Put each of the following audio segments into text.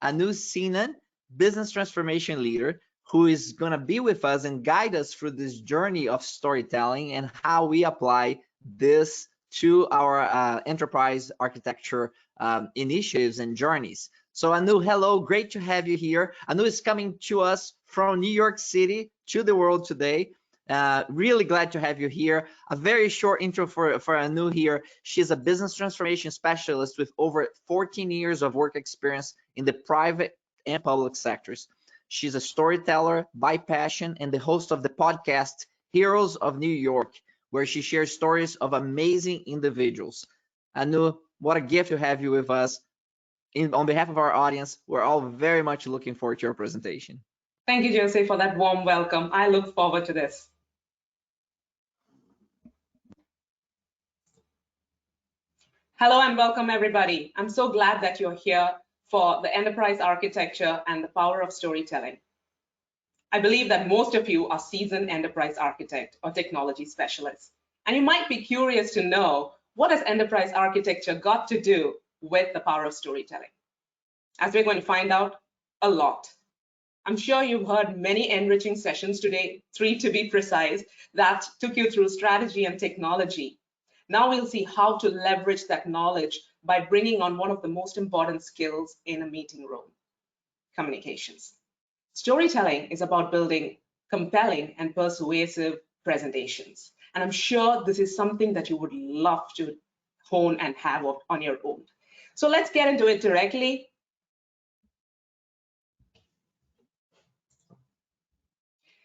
Anu Senan, business transformation leader, who is going to be with us and guide us through this journey of storytelling and how we apply this to our enterprise architecture initiatives and journeys. So Anu, hello, great to have you here. Anu is coming to us from New York City to the world today. Really glad to have you here. A very short intro for Anu here. She's a business transformation specialist with over 14 years of work experience in the private and public sectors. She's a storyteller by passion and the host of the podcast Heroes of New York, where she shares stories of amazing individuals. Anu, what a gift to have you with us. On behalf of our audience, we're all very much looking forward to your presentation. Thank you, Jose, for that warm welcome. I look forward to this. Hello and welcome, everybody. I'm so glad that you're here for the enterprise architecture and the power of storytelling. I believe that most of you are seasoned enterprise architect or technology specialists, and you might be curious to know, what has enterprise architecture got to do with the power of storytelling? As we're going to find out, a lot. I'm sure you've heard many enriching sessions today, 3 to be precise, that took you through strategy and technology. Now we'll see how to leverage that knowledge by bringing on one of the most important skills in a meeting room: communications. Storytelling is about building compelling and persuasive presentations. And I'm sure this is something that you would love to hone and have on your own. So let's get into it directly.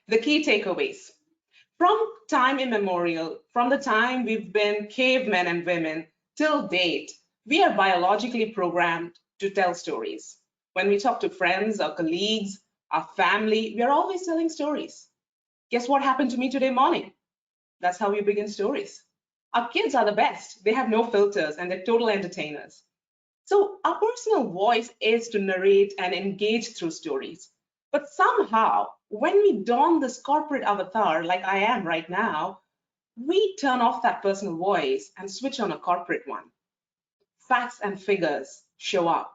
The key takeaways. From time immemorial, from the time we've been cavemen and women till date, we are biologically programmed to tell stories. When we talk to friends, our colleagues, our family, we are always telling stories. Guess what happened to me today morning? That's how we begin stories. Our kids are the best. They have no filters and they're total entertainers. So our personal voice is to narrate and engage through stories. But somehow, when we don this corporate avatar like I am right now, we turn off that personal voice and switch on a corporate one. Facts and figures show up.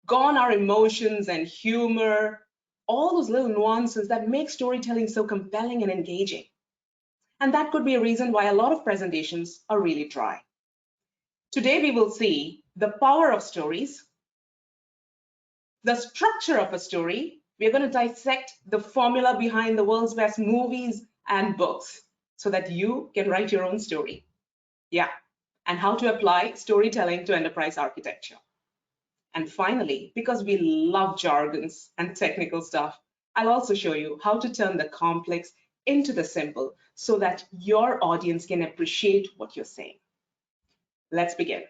Gone are emotions and humor, all those little nuances that make storytelling so compelling and engaging. And that could be a reason why a lot of presentations are really dry. Today, we will see the power of stories, the structure of a story. We're going to dissect the formula behind the world's best movies and books so that you can write your own story. Yeah, and how to apply storytelling to enterprise architecture. And finally, because we love jargons and technical stuff, I'll also show you how to turn the complex into the simple so that your audience can appreciate what you're saying. Let's begin.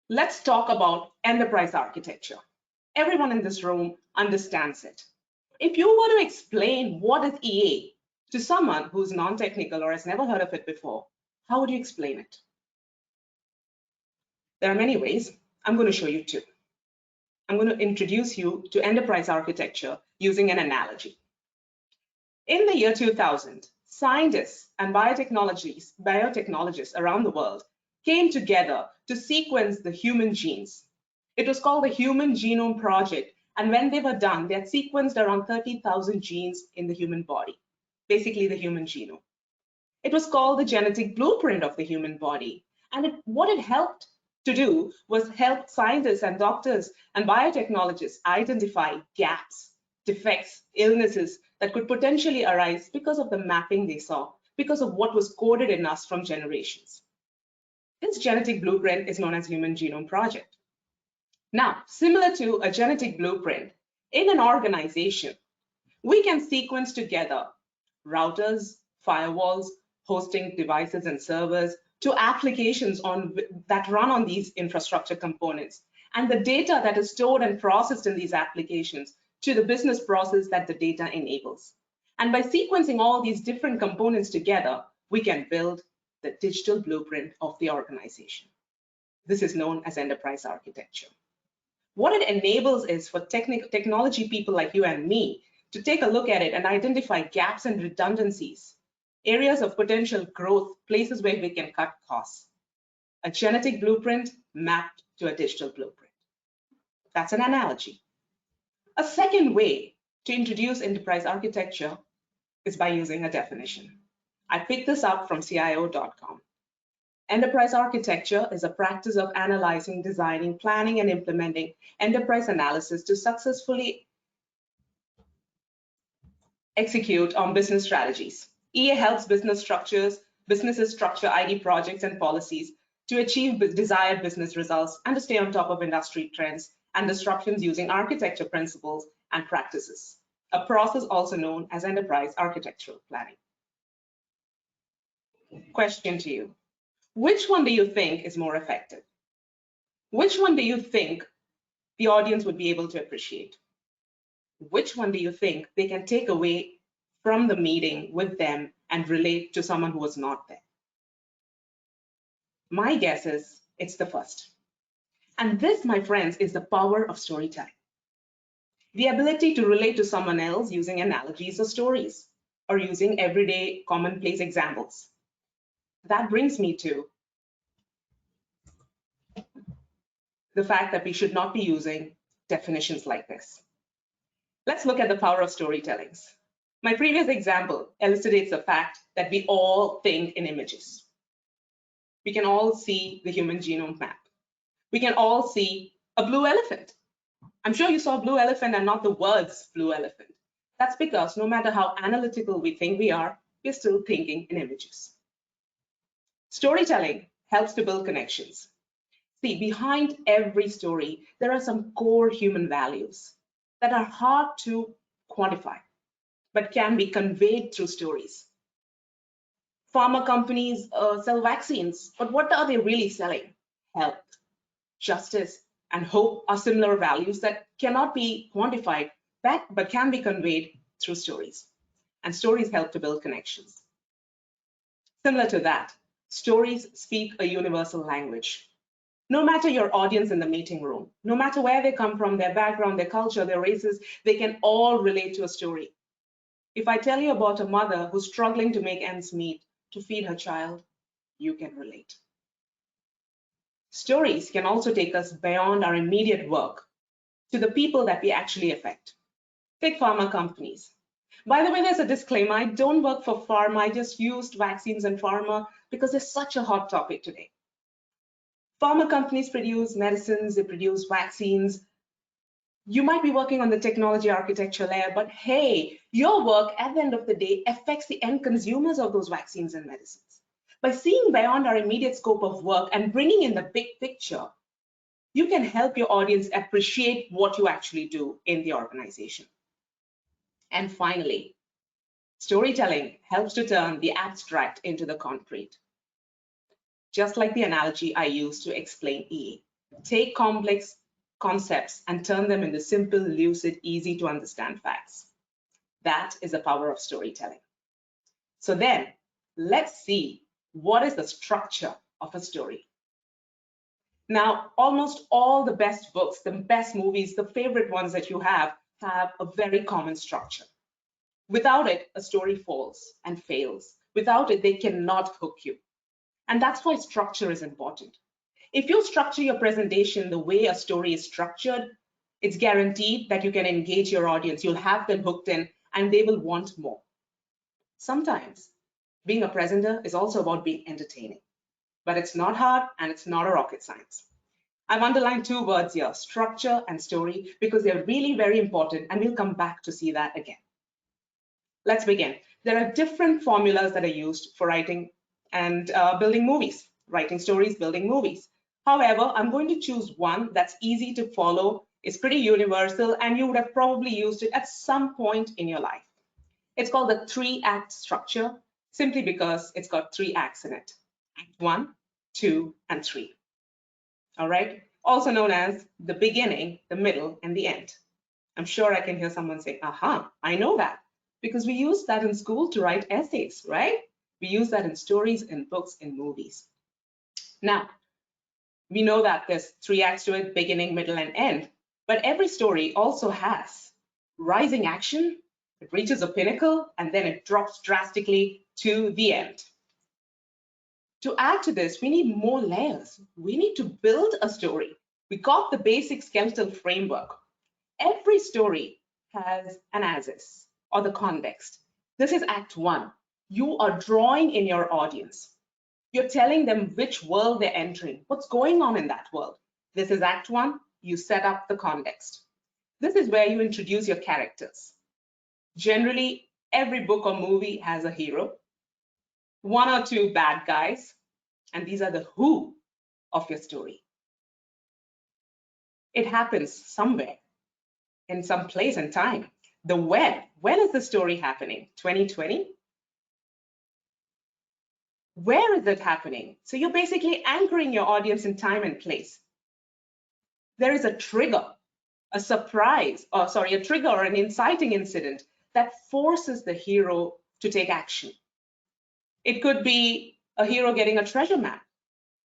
Let's talk about enterprise architecture. Everyone in this room understands it. If you were to explain what is EA to someone who's non-technical or has never heard of it before, how would you explain it? There are many ways. I'm going to show you 2. I'm going to introduce you to enterprise architecture using an analogy. In the year 2000, scientists and biotechnologists around the world came together to sequence the human genes. It was called the Human Genome Project, and when they were done, they had sequenced around 30,000 genes in the human body, basically the human genome. It was called the genetic blueprint of the human body, and what it helped to do was help scientists and doctors and biotechnologists identify gaps, defects, illnesses that could potentially arise because of the mapping they saw, because of what was coded in us from generations. This genetic blueprint is known as Human Genome Project. Now, similar to a genetic blueprint, in an organization, we can sequence together routers, firewalls, hosting devices and servers, to applications that run on these infrastructure components, and the data that is stored and processed in these applications to the business process that the data enables. And by sequencing all these different components together, we can build the digital blueprint of the organization. This is known as enterprise architecture. What it enables is for technology people like you and me to take a look at it and identify gaps and redundancies, areas of potential growth, places where we can cut costs. A genetic blueprint mapped to a digital blueprint. That's an analogy. A second way to introduce enterprise architecture is by using a definition. I picked this up from CIO.com. Enterprise architecture is a practice of analyzing, designing, planning, and implementing enterprise analysis to successfully execute on business strategies. EA helps businesses structure ID projects and policies to achieve desired business results and to stay on top of industry trends and disruptions using architecture principles and practices, a process also known as enterprise architectural planning. Question to you. Which one do you think is more effective? Which one do you think the audience would be able to appreciate? Which one do you think they can take away from the meeting with them and relate to someone who was not there? My guess is it's the first. And this, my friends, is the power of storytelling. The ability to relate to someone else using analogies or stories, or using everyday commonplace examples. That brings me to the fact that we should not be using definitions like this. Let's look at the power of storytellings. My previous example elucidates the fact that we all think in images. We can all see the human genome map. We can all see a blue elephant. I'm sure you saw a blue elephant and not the words blue elephant. That's because no matter how analytical we think we are, we're still thinking in images. Storytelling helps to build connections. See, behind every story, there are some core human values that are hard to quantify, but can be conveyed through stories. Pharma companies sell vaccines, but what are they really selling? Health, justice, and hope are similar values that cannot be quantified, but can be conveyed through stories. And stories help to build connections. Similar to that, stories speak a universal language. No matter your audience in the meeting room, no matter where they come from, their background, their culture, their races, they can all relate to a story. If I tell you about a mother who's struggling to make ends meet to feed her child, you can relate. Stories can also take us beyond our immediate work to the people that we actually affect. Take pharma companies. By the way, there's a disclaimer. I don't work for pharma. I just used vaccines and pharma because it's such a hot topic today. Pharma companies produce medicines, they produce vaccines. You might be working on the technology architecture layer, but hey, your work at the end of the day affects the end consumers of those vaccines and medicines. By seeing beyond our immediate scope of work and bringing in the big picture, you can help your audience appreciate what you actually do in the organization. And finally, storytelling helps to turn the abstract into the concrete. Just like the analogy I used to explain EA. Take complex concepts and turn them into simple, lucid, easy to understand facts. That is the power of storytelling. So then, let's see what is the structure of a story. Now, almost all the best books, the best movies, the favorite ones that you have a very common structure. Without it, a story falls and fails. Without it, they cannot hook you. And that's why structure is important. If you structure your presentation the way a story is structured, it's guaranteed that you can engage your audience. You'll have them hooked in and they will want more. Sometimes being a presenter is also about being entertaining, but it's not hard and it's not a rocket science. I've underlined two words here, structure and story, because they're really very important and we'll come back to see that again. Let's begin. There are different formulas that are used for writing and building movies, writing stories, building movies. However, I'm going to choose one that's easy to follow, is pretty universal, and you would have probably used it at some point in your life. It's called the 3-act structure, simply because it's got 3 acts in it. Act 1, 2, and 3. All right, also known as the beginning, the middle, and the end. I'm sure I can hear someone say, aha, I know that, because we use that in school to write essays, right? We use that in stories, in books, in movies. Now, we know that there's 3 acts to it, beginning, middle, and end, but every story also has rising action, it reaches a pinnacle, and then it drops drastically to the end. To add to this, we need more layers. We need to build a story. We got the basic skeletal framework. Every story has an as-is or the context. This is Act 1. You are drawing in your audience. You're telling them which world they're entering, what's going on in that world. This is Act 1. You set up the context. This is where you introduce your characters. Generally, every book or movie has a hero, one or two bad guys, and these are the who of your story. It happens somewhere, in some place and time. The when is the story happening? 2020? Where is it happening? So you're basically anchoring your audience in time and place. There is a trigger, a surprise, a trigger or an inciting incident that forces the hero to take action. It could be a hero getting a treasure map.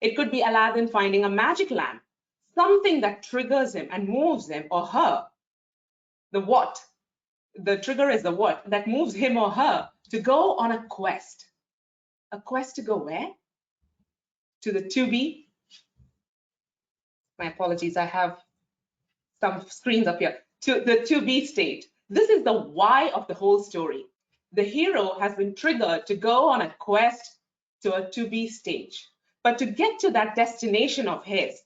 It could be Aladdin finding a magic lamp, something that triggers him and moves him or her. The what? The trigger is the what that moves him or her to go on a quest. A quest to go where? To the to-be. My apologies, I have some screens up here. To the to-be state. This is the why of the whole story. The hero has been triggered to go on a quest to a to-be stage. But to get to that destination of his,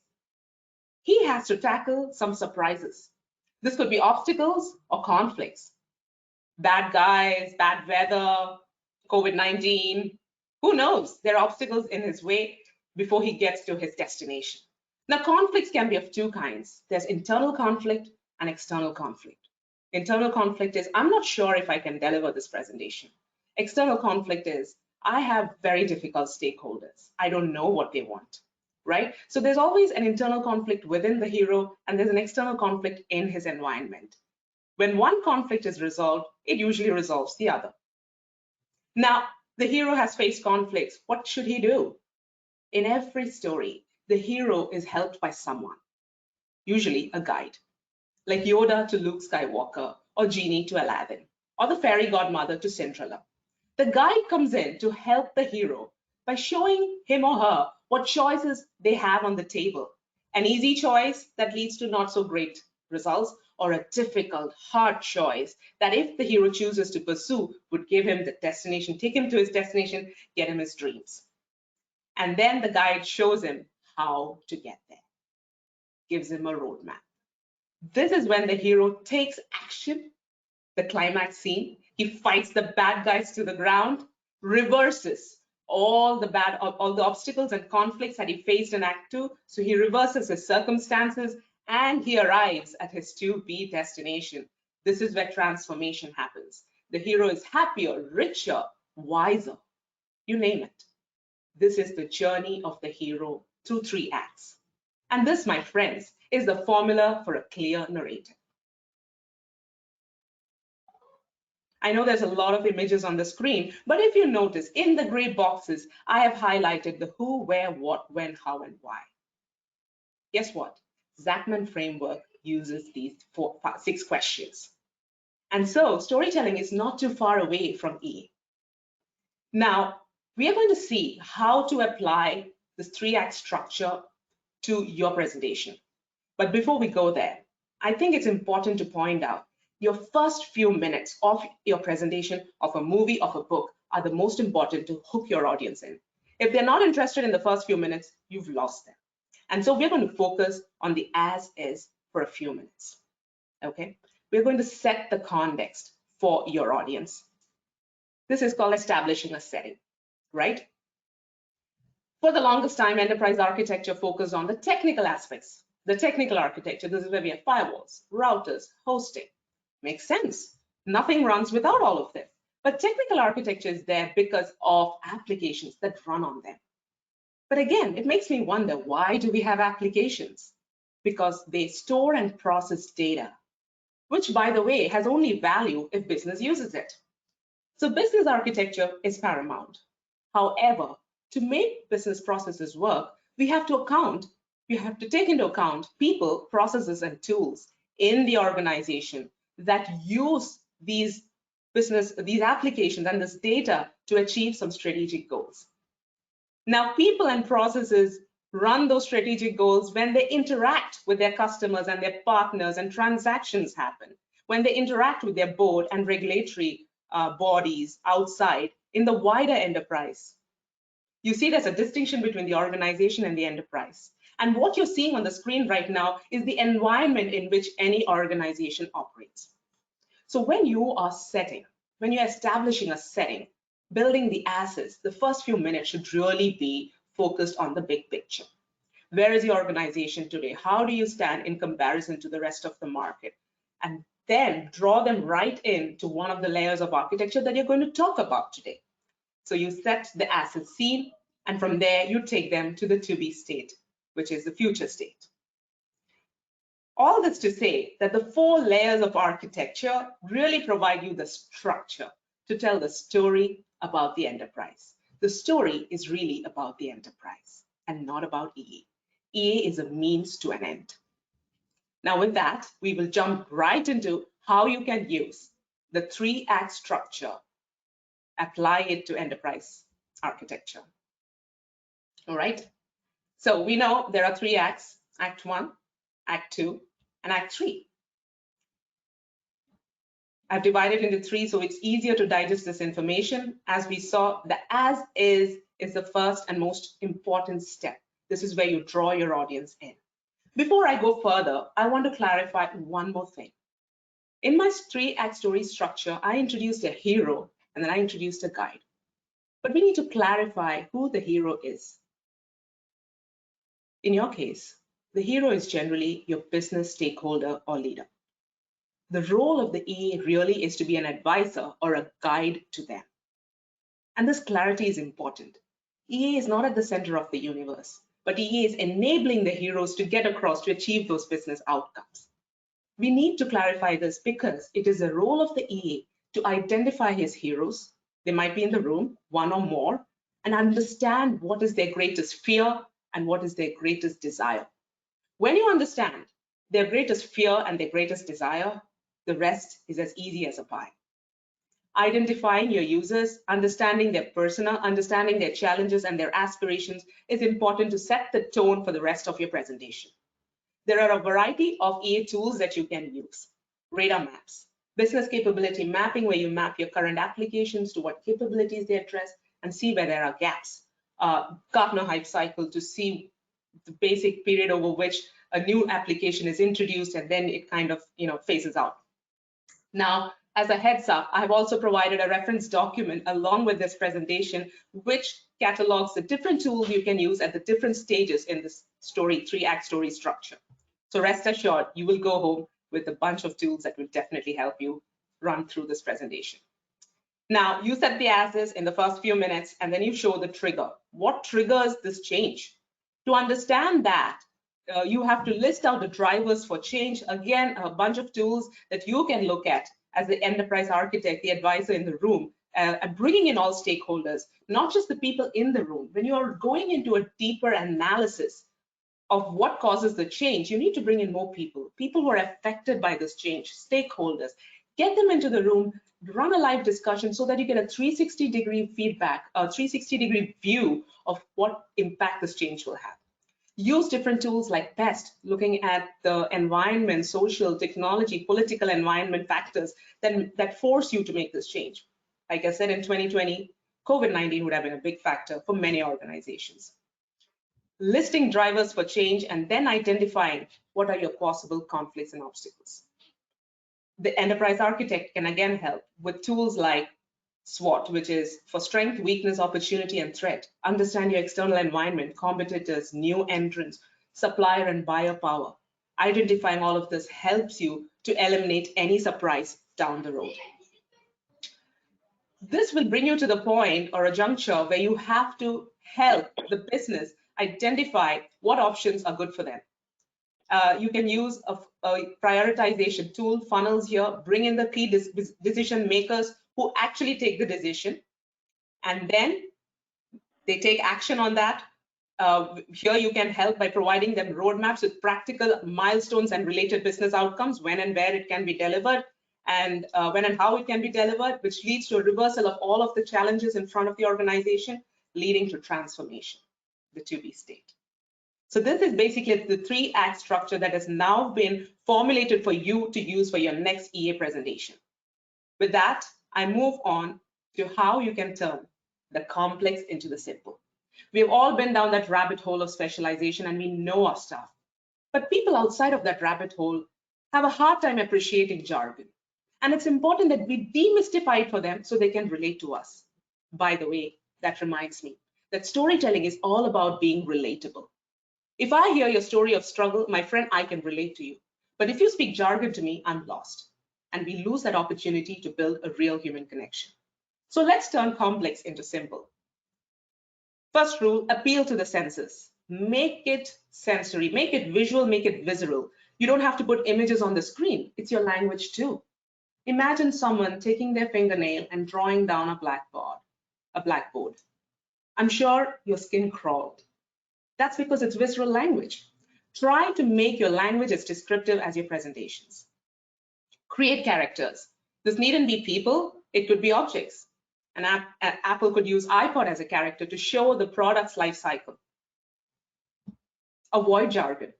he has to tackle some surprises. This could be obstacles or conflicts. Bad guys, bad weather, COVID-19, who knows? There are obstacles in his way before he gets to his destination. Now, conflicts can be of two kinds. There's internal conflict and external conflict. Internal conflict is, I'm not sure if I can deliver this presentation. External conflict is, I have very difficult stakeholders. I don't know what they want, right? So there's always an internal conflict within the hero, and there's an external conflict in his environment. When one conflict is resolved, it usually resolves the other. Now, the hero has faced conflicts. What should he do? In every story, the hero is helped by someone, usually a guide, like Yoda to Luke Skywalker, or Genie to Aladdin, or the fairy godmother to Cinderella. The guide comes in to help the hero by showing him or her what choices they have on the table. An easy choice that leads to not so great results, or a difficult, hard choice that if the hero chooses to pursue would give him the destination, take him to his destination, get him his dreams. And then the guide shows him how to get there, gives him a roadmap. This is when the hero takes action, the climax scene. He fights the bad guys to the ground, reverses all the obstacles and conflicts that he faced in Act 2. So he reverses his circumstances and he arrives at his to-be destination. This is where transformation happens. The hero is happier, richer, wiser, you name it. This is the journey of the hero through 3 acts. And this, my friends, is the formula for a clear narrative. I know there's a lot of images on the screen, but if you notice, in the gray boxes, I have highlighted the who, where, what, when, how, and why. Guess what? Zachman framework uses these 6 questions. And so storytelling is not too far away from E. Now, we are going to see how to apply this 3-act structure to your presentation. But before we go there, I think it's important to point out your first few minutes of your presentation of a movie, of a book, are the most important to hook your audience in. If they're not interested in the first few minutes, you've lost them. And so we're going to focus on the as is for a few minutes, okay? We're going to set the context for your audience. This is called establishing a setting, right? For the longest time, enterprise architecture focused on the technical aspects. The technical architecture, this is where we have firewalls, routers, hosting. Makes sense. Nothing runs without all of them. But technical architecture is there because of applications that run on them. But again, it makes me wonder, why do we have applications? Because they store and process data, which, by the way, has only value if business uses it. So business architecture is paramount. However, to make business processes work, we have to take into account people, processes, and tools in the organization that use these applications and this data to achieve some strategic goals. Now, people and processes run those strategic goals when they interact with their customers and their partners and transactions happen, when they interact with their board and regulatory bodies outside in the wider enterprise. You see there's a distinction between the organization and the enterprise. And what you're seeing on the screen right now is the environment in which any organization operates. So when you're establishing a setting, building the assets, the first few minutes should really be focused on the big picture. Where is the organization today? How do you stand in comparison to the rest of the market? And then draw them right into one of the layers of architecture that you're going to talk about today. So you set the asset scene, and from there you take them to the to-be state, which is the future state. All this to say that the 4 layers of architecture really provide you the structure to tell the story about the enterprise. The story is really about the enterprise and not about EA. EA is a means to an end. Now with that, we will jump right into how you can use the 3-act structure, apply it to enterprise architecture. All right, so we know there are 3 acts, Act 1, Act 2, and Act 3. I've divided into 3 so it's easier to digest this information. As we saw, the as is the first and most important step. This is where you draw your audience in. Before I go further, I want to clarify one more thing. In my 3-act story structure, I introduced a hero and then I introduced a guide. But we need to clarify who the hero is. In your case, the hero is generally your business stakeholder or leader. The role of the EA really is to be an advisor or a guide to them. And this clarity is important. EA is not at the center of the universe, but EA is enabling the heroes to get across to achieve those business outcomes. We need to clarify this because it is the role of the EA to identify his heroes. They might be in the room, 1 or more, and understand what is their greatest fear and what is their greatest desire. When you understand their greatest fear and their greatest desire, the rest is as easy as a pie. Identifying your users, understanding their persona, understanding their challenges and their aspirations is important to set the tone for the rest of your presentation. There are a variety of EA tools that you can use. Radar maps, business capability mapping, where you map your current applications to what capabilities they address and see where there are gaps. Gartner hype cycle to see the basic period over which a new application is introduced and then it kind of phases out. Now, as a heads up, I've also provided a reference document along with this presentation, which catalogs the different tools you can use at the different stages in this 3-act story structure. So rest assured, you will go home with a bunch of tools that will definitely help you run through this presentation. Now, you set the assets in the first few minutes, and then you show the trigger. What triggers this change? To understand that, you have to list out the drivers for change. Again, a bunch of tools that you can look at as the enterprise architect, the advisor in the room, and bringing in all stakeholders, not just the people in the room. When you are going into a deeper analysis of what causes the change, you need to bring in more people who are affected by this change, stakeholders. Get them into the room, run a live discussion so that you get a 360-degree feedback, a 360-degree view of what impact this change will have. Use different tools like PEST, looking at the environment, social, technology, political environment factors that force you to make this change. Like I said, in 2020, COVID-19 would have been a big factor for many organizations. Listing drivers for change and then identifying what are your possible conflicts and obstacles. The enterprise architect can again help with tools like SWOT, which is for strength, weakness, opportunity, and threat. Understand your external environment, competitors, new entrants, supplier and buyer power. Identifying all of this helps you to eliminate any surprise down the road. This will bring you to the point or a juncture where you have to help the business identify what options are good for them. You can use a prioritization tool, funnels here, bring in the key decision makers who actually take the decision, and then they take action on that. Here you can help by providing them roadmaps with practical milestones and related business outcomes, when and where it can be delivered, and when and how it can be delivered, which leads to a reversal of all of the challenges in front of the organization, leading to transformation, the to-be state. So this is basically the 3-act structure that has now been formulated for you to use for your next EA presentation. With that, I move on to how you can turn the complex into the simple. We've all been down that rabbit hole of specialization and we know our stuff. But people outside of that rabbit hole have a hard time appreciating jargon. And it's important that we demystify it for them so they can relate to us. By the way, that reminds me that storytelling is all about being relatable. If I hear your story of struggle, my friend, I can relate to you. But if you speak jargon to me, I'm lost. And we lose that opportunity to build a real human connection. So let's turn complex into simple. First rule, appeal to the senses. Make it sensory, make it visual, make it visceral. You don't have to put images on the screen. It's your language too. Imagine someone taking their fingernail and drawing down a blackboard. I'm sure your skin crawled. That's because it's visceral language. Try to make your language as descriptive as your presentations. Create characters. This needn't be people, it could be objects. Apple could use iPod as a character to show the product's life cycle. Avoid jargon.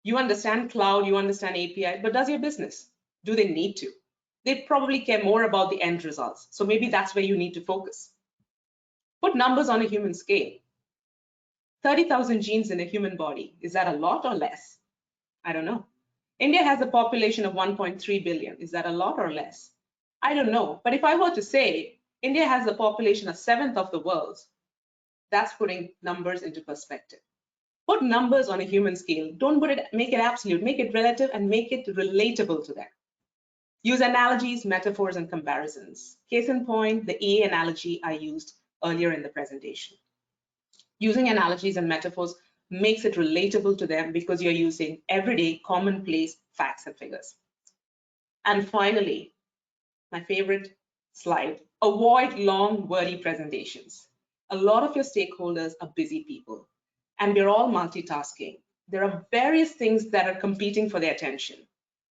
You understand cloud, you understand API, but does your business? Do they need to? They probably care more about the end results. So maybe that's where you need to focus. Put numbers on a human scale. 30,000 genes in a human body. Is that a lot or less? I don't know. India has a population of 1.3 billion. Is that a lot or less? I don't know. But if I were to say India has a population a seventh of the world's, that's putting numbers into perspective. Put numbers on a human scale. Don't make it absolute, make it relative and make it relatable to them. Use analogies, metaphors, and comparisons. Case in point, the EA analogy I used earlier in the presentation. Using analogies and metaphors makes it relatable to them because you're using everyday commonplace facts and figures. And finally, my favorite slide, avoid long, wordy presentations. A lot of your stakeholders are busy people and we're all multitasking. There are various things that are competing for their attention.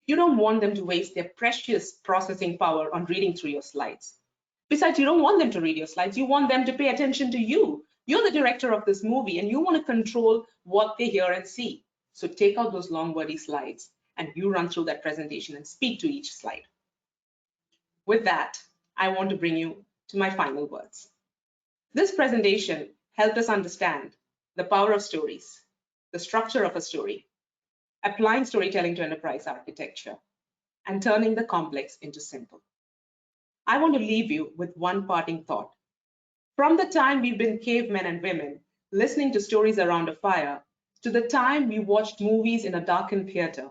You don't want them to waste their precious processing power on reading through your slides. Besides, you don't want them to read your slides. You want them to pay attention to you. You're the director of this movie and you want to control what they hear and see. So take out those long, wordy slides and you run through that presentation and speak to each slide. With that, I want to bring you to my final words. This presentation helped us understand the power of stories, the structure of a story, applying storytelling to enterprise architecture, and turning the complex into simple. I want to leave you with one parting thought. From the time we've been cavemen and women, listening to stories around a fire, to the time we watched movies in a darkened theater,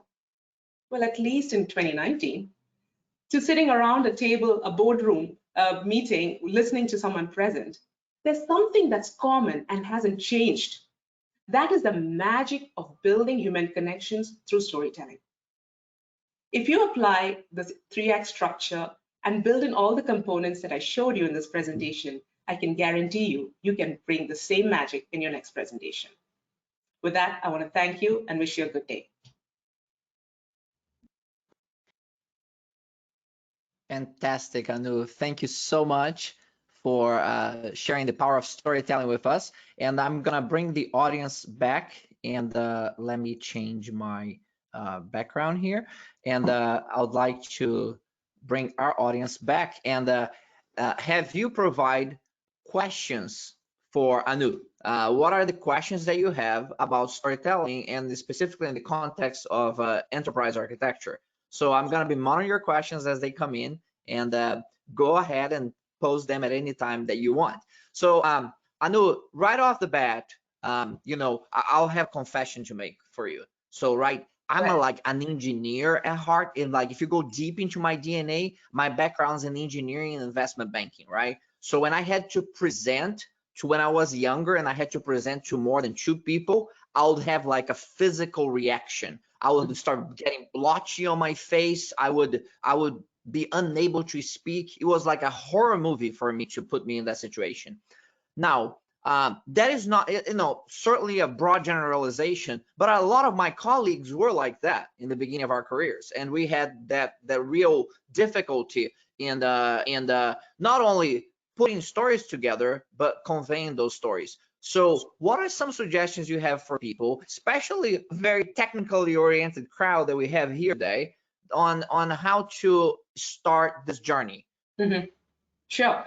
well, at least in 2019, to sitting around a table, a boardroom, a meeting, listening to someone present, there's something that's common and hasn't changed. That is the magic of building human connections through storytelling. If you apply the 3-act structure and build in all the components that I showed you in this presentation, I can guarantee you, you can bring the same magic in your next presentation. With that, I want to thank you and wish you a good day. Fantastic, Anu. Thank you so much for sharing the power of storytelling with us. And I'm gonna bring the audience back and let me change my background here. And I would like to bring our audience back and have you provide questions for Anu. What are the questions that you have about storytelling and specifically in the context of enterprise architecture? So I'm going to be monitoring your questions as they come in and go ahead and post them at any time that you want. So Anu, right off the bat, you know, I'll have confession to make for you. So I'm like an engineer at heart, and like if you go deep into my DNA, my background's in engineering and investment banking, right? So when I had to present to when I was younger and I had to present to more than 2 people, I would have like a physical reaction. I would start getting blotchy on my face. I would be unable to speak. It was like a horror movie for me to put me in that situation. Now, that is not, you know, certainly a broad generalization, but a lot of my colleagues were like that in the beginning of our careers, and we had that real difficulty in not only putting stories together, but conveying those stories. So what are some suggestions you have for people, especially a very technically oriented crowd that we have here today, on how to start this journey? Mhm. Sure.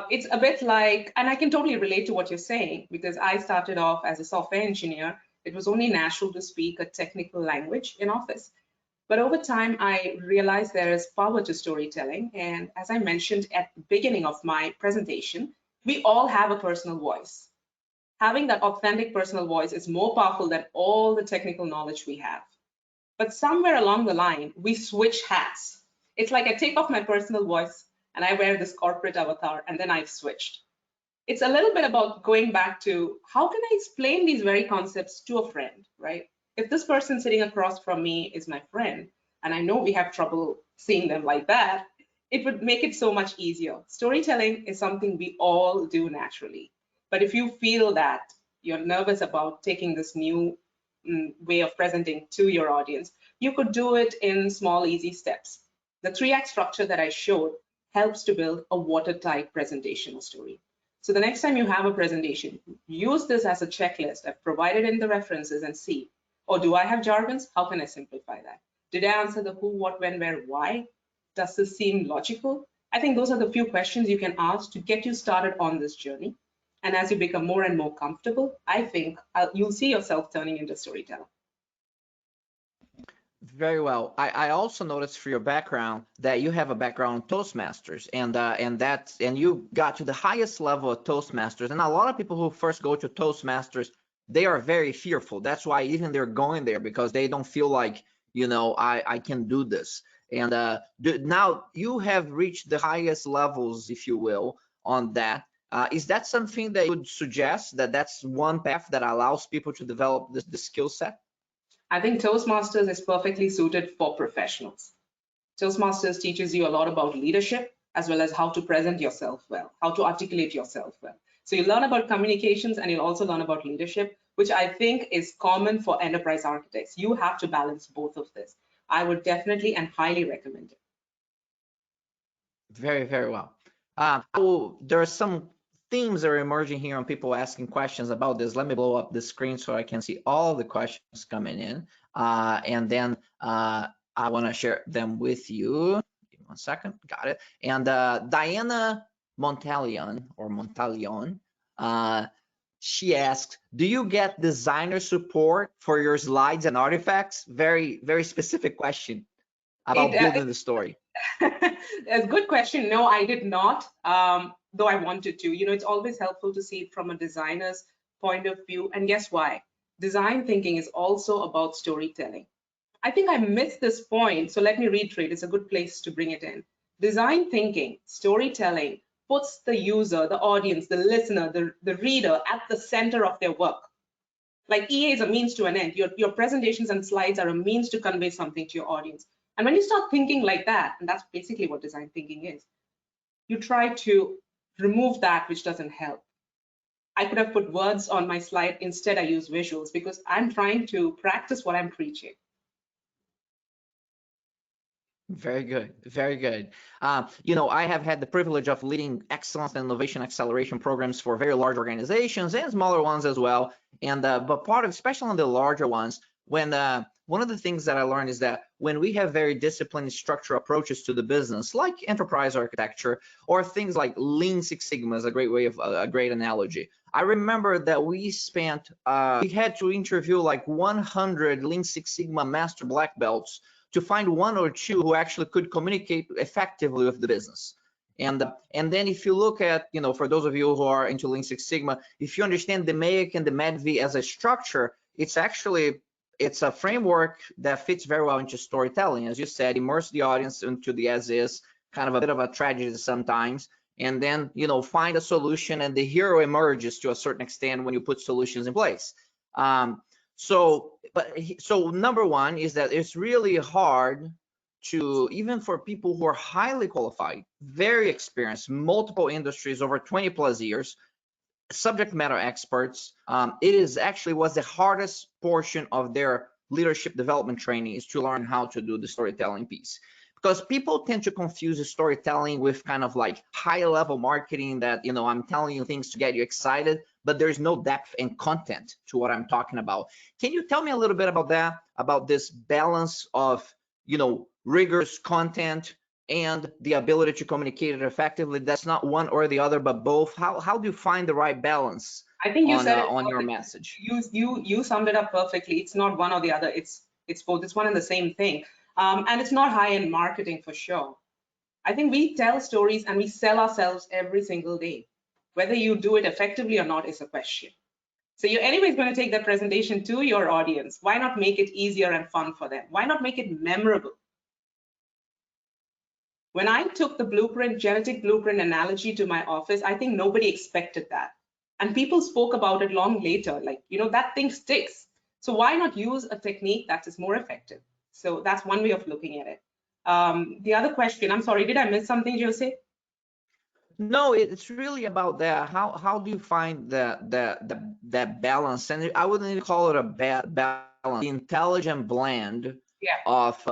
It's a bit like, and I can totally relate to what you're saying because I started off as a software engineer. It was only natural to speak a technical language in office. But over time, I realized there is power to storytelling. And as I mentioned at the beginning of my presentation, we all have a personal voice. Having that authentic personal voice is more powerful than all the technical knowledge we have. But somewhere along the line, we switch hats. It's like I take off my personal voice and I wear this corporate avatar, and then I've switched. It's a little bit about going back to how can I explain these very concepts to a friend, right? If this person sitting across from me is my friend, and I know we have trouble seeing them like that, it would make it so much easier. Storytelling is something we all do naturally. But if you feel that you're nervous about taking this new way of presenting to your audience, you could do it in small, easy steps. The 3-act structure that I showed helps to build a watertight presentational story. So the next time you have a presentation, use this as a checklist. I've provided in the references and see, oh, do I have jargons? How can I simplify that? Did I answer the who, what, when, where, why? Does this seem logical? I think those are the few questions you can ask to get you started on this journey. And as you become more and more comfortable, I think you'll see yourself turning into a storyteller. Very well. I also noticed for your background that you have a background in Toastmasters, and you got to the highest level of Toastmasters. And a lot of people who first go to Toastmasters, they are very fearful. That's why even they're going there because they don't feel like, I can do this. And now you have reached the highest levels, if you will, on that. Is that something that you would suggest that that's one path that allows people to develop the skill set? I think Toastmasters is perfectly suited for professionals. Toastmasters teaches you a lot about leadership as well as how to present yourself well, how to articulate yourself well. So you learn about communications and you'll also learn about leadership, which I think is common for enterprise architects. You have to balance both of this. I would definitely and highly recommend it. Very, very well. There are some themes that are emerging here on people asking questions about this. Let me blow up the screen so I can see all the questions coming in. And then I want to share them with you. Give me 1 second. Got it. And Diana Montalion, she asks, do you get designer support for your slides and artifacts? Very, very specific question about building the story. A good question. No, I did not, though I wanted to. It's always helpful to see it from a designer's point of view. And guess why? Design thinking is also about storytelling. I think I missed this point, so let me reiterate. It's a good place to bring it in. Design thinking, storytelling, puts the user, the audience, the listener, the reader at the center of their work. Like EA is a means to an end. Your presentations and slides are a means to convey something to your audience. And when you start thinking like that, and that's basically what design thinking is, you try to remove that which doesn't help. I could have put words on my slide. Instead, I use visuals because I'm trying to practice what I'm preaching. Very good, very good. I have had the privilege of leading excellence and innovation acceleration programs for very large organizations and smaller ones as well. And but part of, especially on the larger ones, when one of the things that I learned is that when we have very disciplined structure approaches to the business, like enterprise architecture or things like Lean Six Sigma is a great way of a great analogy. I remember that we had to interview like 100 Lean Six Sigma master black belts to find 1 or 2 who actually could communicate effectively with the business. And then if you look at, for those of you who are into Lean Six Sigma, if you understand the MAIC and the MEDV as a structure, it's a framework that fits very well into storytelling. As you said, immerse the audience into the as is, kind of a bit of a tragedy sometimes, and then, find a solution and the hero emerges to a certain extent when you put solutions in place. So number one is that it's really hard to, even for people who are highly qualified, very experienced, multiple industries, over 20 plus years, subject matter experts, was the hardest portion of their leadership development training is to learn how to do the storytelling piece. Because people tend to confuse the storytelling with kind of like high level marketing that, I'm telling you things to get you excited. but there's no depth and content to what I'm talking about. Can you tell me a little bit about that, about this balance of, you know, rigorous content and the ability to communicate it effectively? That's not one or the other, but both. How do you find the right balance I think you said it on your perfectly. message? You summed it up perfectly. It's not one or the other. It's both. It's one and the same thing. And it's not high-end marketing for sure. I think we tell stories and we sell ourselves every single day. Whether you do it effectively or not is a question. So you're anyways going to take that presentation to your audience. Why not make it easier and fun for them? Why not make it memorable? When I took the blueprint, genetic blueprint analogy to my office, I think nobody expected that. And people spoke about it long later, like, you know, that thing sticks. So why not use a technique that is more effective? So that's one way of looking at it. The other question, I'm sorry, did I miss something, Jose? No, it's really about that. How do you find that balance? And I wouldn't even call it a bad balance, the intelligent blend Yeah. of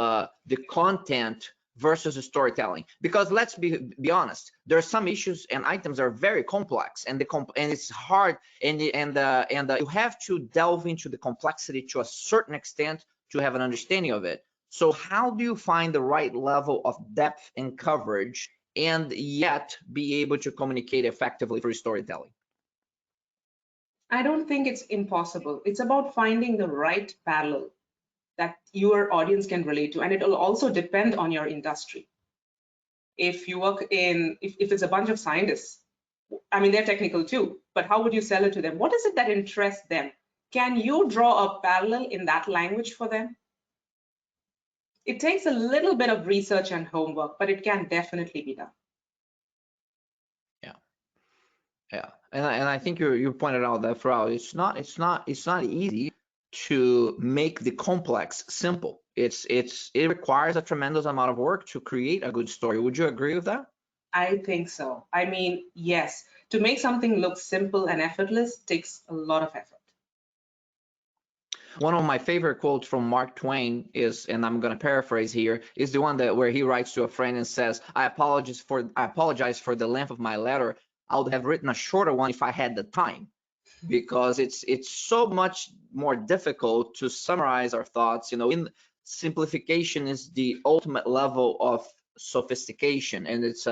the content versus the storytelling. Because let's be honest, there are some issues and items that are very complex, and and it's hard, and you have to delve into the complexity to a certain extent to have an understanding of it. So how do you find the right level of depth and coverage, and yet be able to communicate effectively through storytelling? I don't think it's impossible. It's about finding the right parallel that your audience can relate to. And it will also depend on your industry. If you work in, if it's a bunch of scientists, I mean, they're technical too, but how would you sell it to them? What is it that interests them? Can you draw a parallel in that language for them? It takes a little bit of research and homework, but it can definitely be done. Yeah, and I think you pointed out that throughout, it's not easy to make the complex simple. It requires a tremendous amount of work to create a good story. Would you agree with that? I think so. I mean, yes, to make something look simple and effortless takes a lot of effort. One of my favorite quotes from Mark Twain is, and I'm going to paraphrase here, is the one that where he writes to a friend and says, I apologize for the length of my letter. I would have written a shorter one if I had the time." Because it's so much more difficult to summarize our thoughts. You know, in simplification is the ultimate level of sophistication, and it's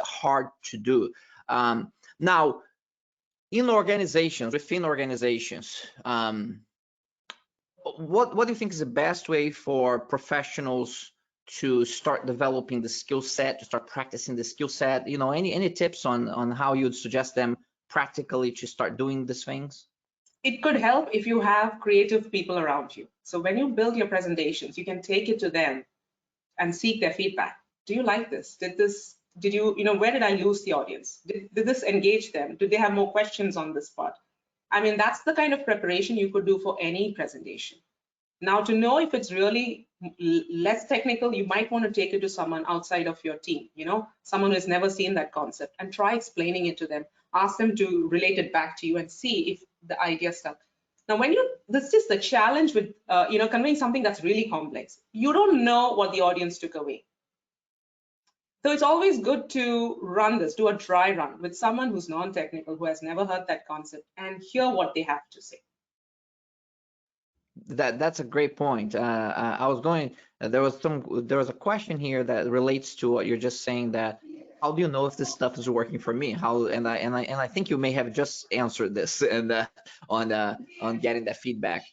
hard to do. Now, in organizations, within organizations, what do you think is the best way for professionals to start developing the skill set, to start practicing the skill set? You know, any tips on how you'd suggest them practically to start doing these things? It could help if you have creative people around you. So when you build your presentations, you can take it to them and seek their feedback. Do you like this? Did you, where did I lose the audience? Did this engage them? Did they have more questions on this part? I mean, that's the kind of preparation you could do for any presentation. Now, to know if it's really less technical, you might want to take it to someone outside of your team, someone who has never seen that concept, and try explaining it to them. Ask them to relate it back to you and see if the idea stuck. Now, this is the challenge with, conveying something that's really complex. You don't know what the audience took away. So it's always good to do a dry run with someone who's non-technical, who has never heard that concept, and hear what they have to say. That's a great point. There was a question here that relates to what you're just saying, that how do you know if this stuff is working for me? I think you may have just answered this and on getting that feedback.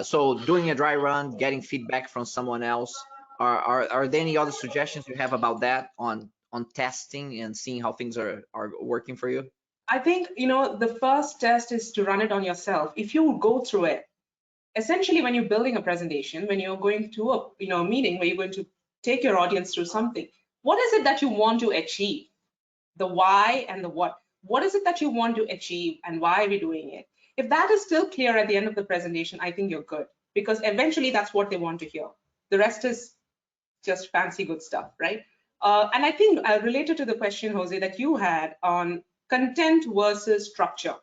So doing a dry run, getting feedback from someone else. Are there any other suggestions you have about that on testing and seeing how things are working for you? I think, the first test is to run it on yourself. If you go through it, essentially, when you're building a presentation, when you're going to a meeting where you're going to take your audience through something, what is it that you want to achieve? The why and the what. What is it that you want to achieve, and why are we doing it? If that is still clear at the end of the presentation, I think you're good, because eventually that's what they want to hear. The rest is just fancy good stuff, right? And I think related to the question, Jose, that you had on content versus structure.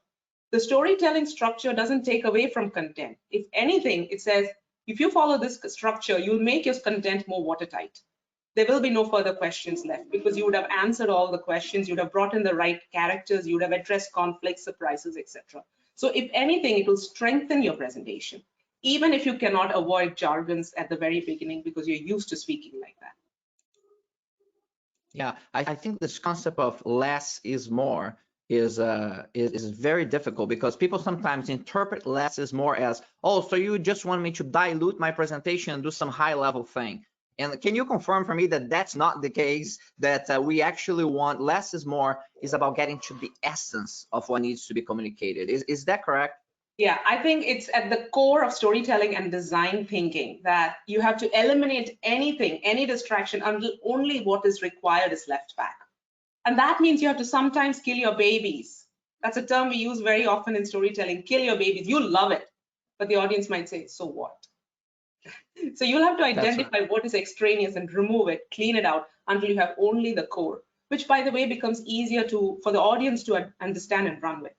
The storytelling structure doesn't take away from content. If anything, it says, if you follow this structure, you'll make your content more watertight. there will be no further questions left because you would have answered all the questions, you would have brought in the right characters, you would have addressed conflicts, surprises, etc. So if anything, it will strengthen your presentation, even if you cannot avoid jargons at the very beginning because you're used to speaking like that. Yeah, I think this concept of less is more is very difficult because people sometimes interpret less is more as, oh, so you just want me to dilute my presentation and do some high level thing. And can you confirm for me that that's not the case, that we actually want less is more is about getting to the essence of what needs to be communicated? Is that correct? Yeah, I think it's at the core of storytelling and design thinking that you have to eliminate anything, any distraction, until only what is required is left back. And that means you have to sometimes kill your babies. That's a term we use very often in storytelling, kill your babies. You love it, but the audience might say, so what? So you'll have to identify what is extraneous and remove it, clean it out until you have only the core, which by the way becomes easier for the audience to understand and run with.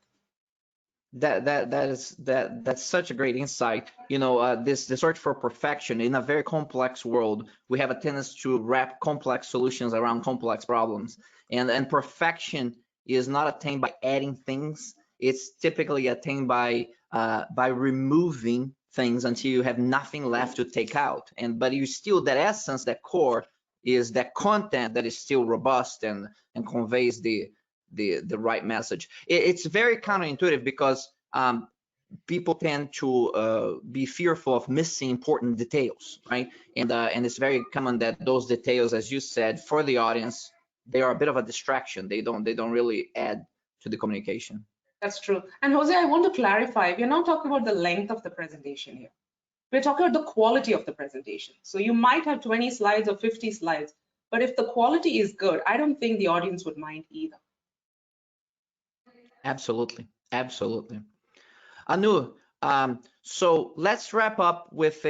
That's such a great insight. You know, the search for perfection in a very complex world, we have a tendency to wrap complex solutions around complex problems, and perfection is not attained by adding things. It's typically attained by removing things until you have nothing left to take out. But you still, that essence, that core, is that content that is still robust and conveys the right message. It's very counterintuitive because people tend to be fearful of missing important details, right? And it's very common that those details, as you said, for the audience, they are a bit of a distraction. They don't really add to the communication. That's true. And Jose, I want to clarify, we're not talking about the length of the presentation here. We're talking about the quality of the presentation. So you might have 20 slides or 50 slides, but if the quality is good, I don't think the audience would mind either. Absolutely, absolutely. Anu, so let's wrap up with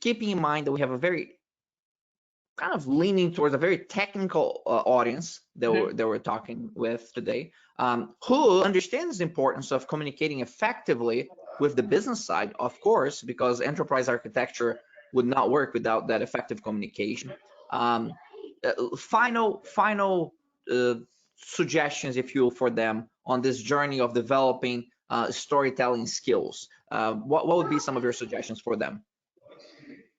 keeping in mind that we have a very kind of leaning towards a very technical audience that we're talking with today, who understands the importance of communicating effectively with the business side, of course, because enterprise architecture would not work without that effective communication. Final suggestions, if you will, for them on this journey of developing storytelling skills. What would be some of your suggestions for them?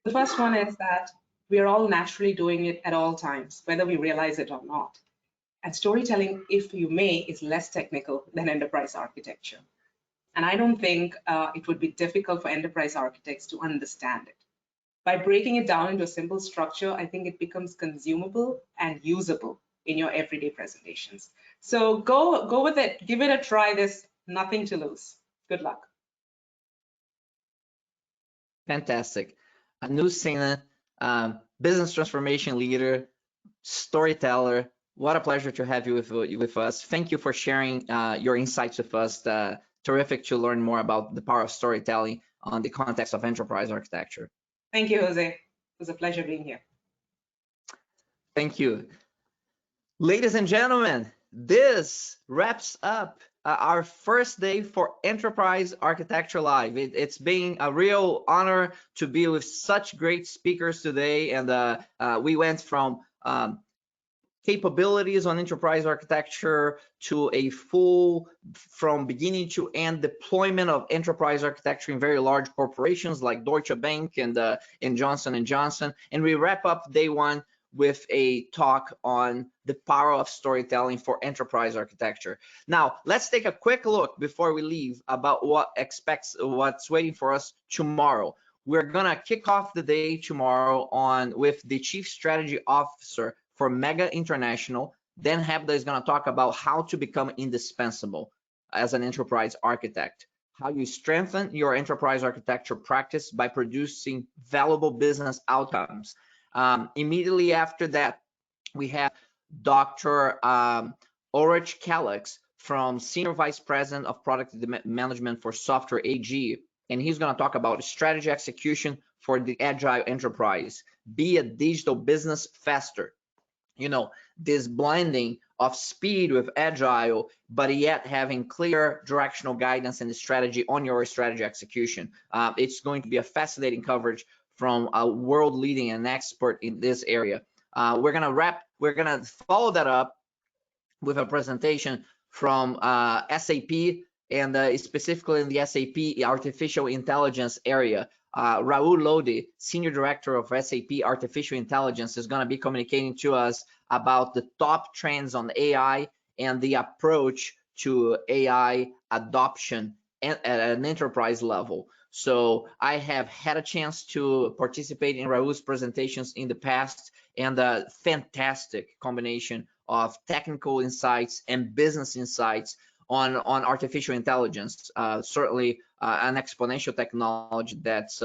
The first one is that we are all naturally doing it at all times, whether we realize it or not. And storytelling, if you may, is less technical than enterprise architecture. And I don't think it would be difficult for enterprise architects to understand it. By breaking it down into a simple structure, I think it becomes consumable and usable in your everyday presentations. So go with it, give it a try. There's nothing to lose. Good luck. Fantastic. Anu Senan, business transformation leader, storyteller. What a pleasure to have you with us. Thank you for sharing your insights with us. Terrific to learn more about the power of storytelling on the context of enterprise architecture. Thank you, Jose. It was a pleasure being here. Thank you. Ladies and gentlemen, this wraps up our first day for Enterprise Architecture Live. It's been a real honor to be with such great speakers today, and we went from capabilities on enterprise architecture to a full, from beginning to end, deployment of enterprise architecture in very large corporations like Deutsche Bank and Johnson & Johnson. And we wrap up day one with a talk on the power of storytelling for enterprise architecture. Now, let's take a quick look before we leave about what's waiting for us tomorrow. We're gonna kick off the day tomorrow with the Chief Strategy Officer for Mega International. Then Hebda is gonna talk about how to become indispensable as an enterprise architect, how you strengthen your enterprise architecture practice by producing valuable business outcomes. Immediately after that, we have Dr. Ulrich Calix from Senior Vice President of Product Management for Software AG, and he's going to talk about strategy execution for the agile enterprise. Be a digital business faster. You know, this blending of speed with agile, but yet having clear directional guidance and strategy on your strategy execution. It's going to be a fascinating coverage from a world leading and expert in this area. We're gonna follow that up with a presentation from SAP, and specifically in the SAP artificial intelligence area. Raul Lodi, Senior Director of SAP Artificial Intelligence, is going to be communicating to us about the top trends on AI and the approach to AI adoption at an enterprise level. So I have had a chance to participate in Raul's presentations in the past, and a fantastic combination of technical insights and business insights on artificial intelligence. Certainly an exponential technology that's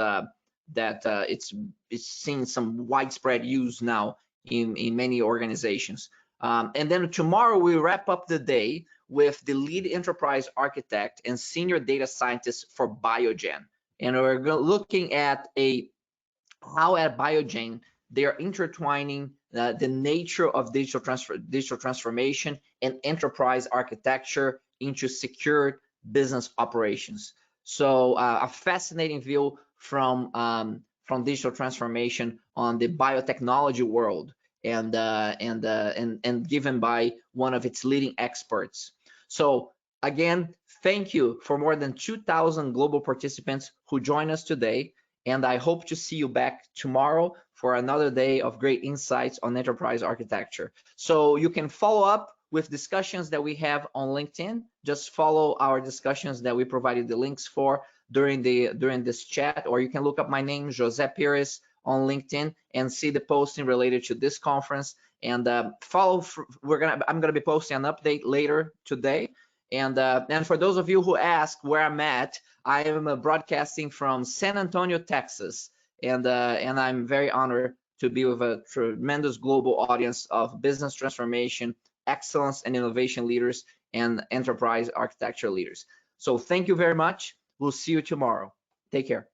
it's seeing some widespread use now in many organizations. And then tomorrow we wrap up the day with the lead enterprise architect and senior data scientist for Biogen, and we're looking at how at Biogen they are intertwining the nature of digital transformation and enterprise architecture into secure business operations. So a fascinating view from digital transformation on the biotechnology world, and given by one of its leading experts. So again, thank you for more than 2,000 global participants who joined us today. And I hope to see you back tomorrow for another day of great insights on enterprise architecture. So you can follow up with discussions that we have on LinkedIn. Just follow our discussions that we provided the links for during this chat, or you can look up my name, José Pires, on LinkedIn and see the posting related to this conference. And follow. I'm gonna be posting an update later today. And for those of you who ask where I'm at, I am broadcasting from San Antonio, Texas, and I'm very honored to be with a tremendous global audience of business transformation, excellence, and innovation leaders and enterprise architecture leaders. So thank you very much. We'll see you tomorrow. Take care.